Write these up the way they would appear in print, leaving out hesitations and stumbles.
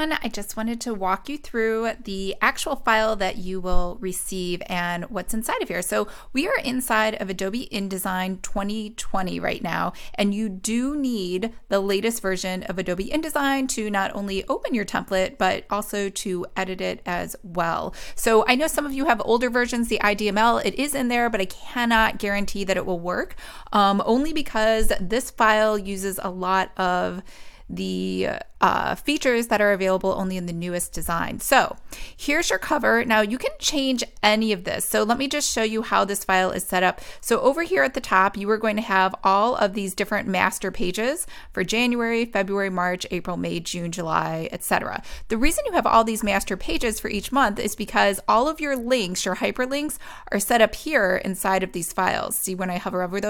one, I just wanted to walk you through the actual file that you will receive and what's inside of here. So we are inside of Adobe InDesign 2020 right now, and you do need the latest version of Adobe InDesign to not only open your template, but also to edit it as well. So I know some of you have older versions, the IDML, it is in there, but I cannot guarantee that it will work, only because this file uses a lot of the features that are available only in the newest design. So here's your cover. Now you can change any of this. So let me just show you how this file is set up. So over here at the top, you are going to have all of these different master pages for January, February, March, April, May, June, July, etc. The reason you have all these master pages for each month is because all of your links, your hyperlinks, are set up here inside of these files. See when I hover over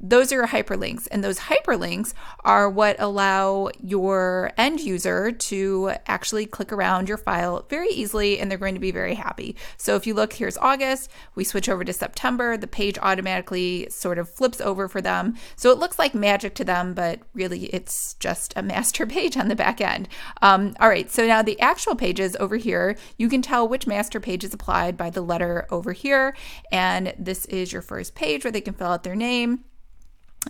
those are your hyperlinks, and those hyperlinks are what allow your end user to actually click around your file very easily, and they're going to be very happy. So if you look, here's August, we switch over to September, the page automatically sort of flips over for them. So it looks like magic to them, but really it's just a master page on the back end. All right, so now the actual pages over here, you can tell which master page is applied by the letter over here. And this is your first page where they can fill out their name.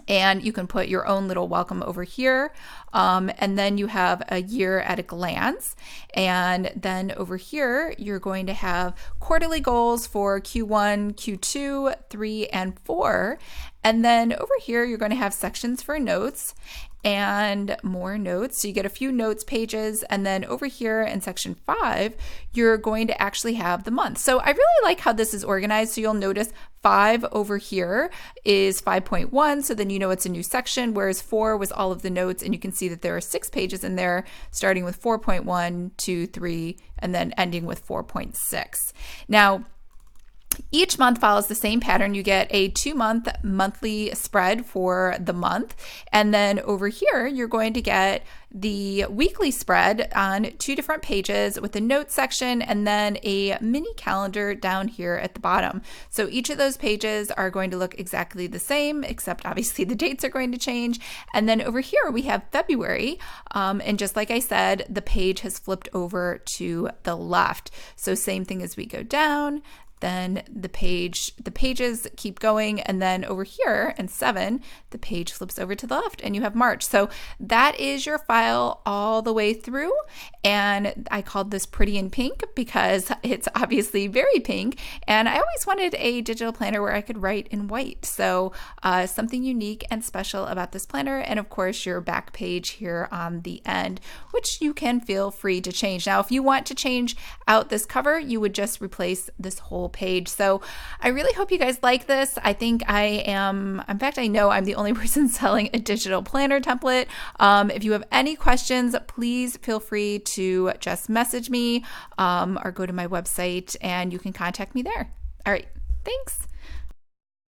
And you can put your own little welcome over here. And then you have a year at a glance. And then over here, you're going to have quarterly goals for Q1, Q2, 3, and 4. And then over here, you're going to have sections for notes and more notes. So you get a few notes pages. And then over here in section 5, you're going to actually have the month. So I really like how this is organized. So you'll notice 5 over here is 5.1. So then you know it's a new section, whereas 4 was all of the notes. And you can see that there are 6 pages in there, starting with 4.1, 2, 3, and then ending with 4.6. Now, each month follows the same pattern. You get a 2-month monthly spread for the month. And then over here, you're going to get the weekly spread on 2 different pages with a notes section and then a mini calendar down here at the bottom. So each of those pages are going to look exactly the same, except obviously the dates are going to change. And then over here, we have February. And just like I said, the page has flipped over to the left. So same thing as we go down. Then the pages keep going, and then over here in 7, the page flips over to the left and you have March. So that is your file all the way through, and I called this pretty in pink because it's obviously very pink, and I always wanted a digital planner where I could write in white. So something unique and special about this planner, and of course your back page here on the end, which you can feel free to change. Now if you want to change out this cover, you would just replace this whole page. So I really hope you guys like this. I think I am, in fact, I know I'm the only person selling a digital planner template. If you have any questions, please feel free to just message me or go to my website and you can contact me there. All right, thanks.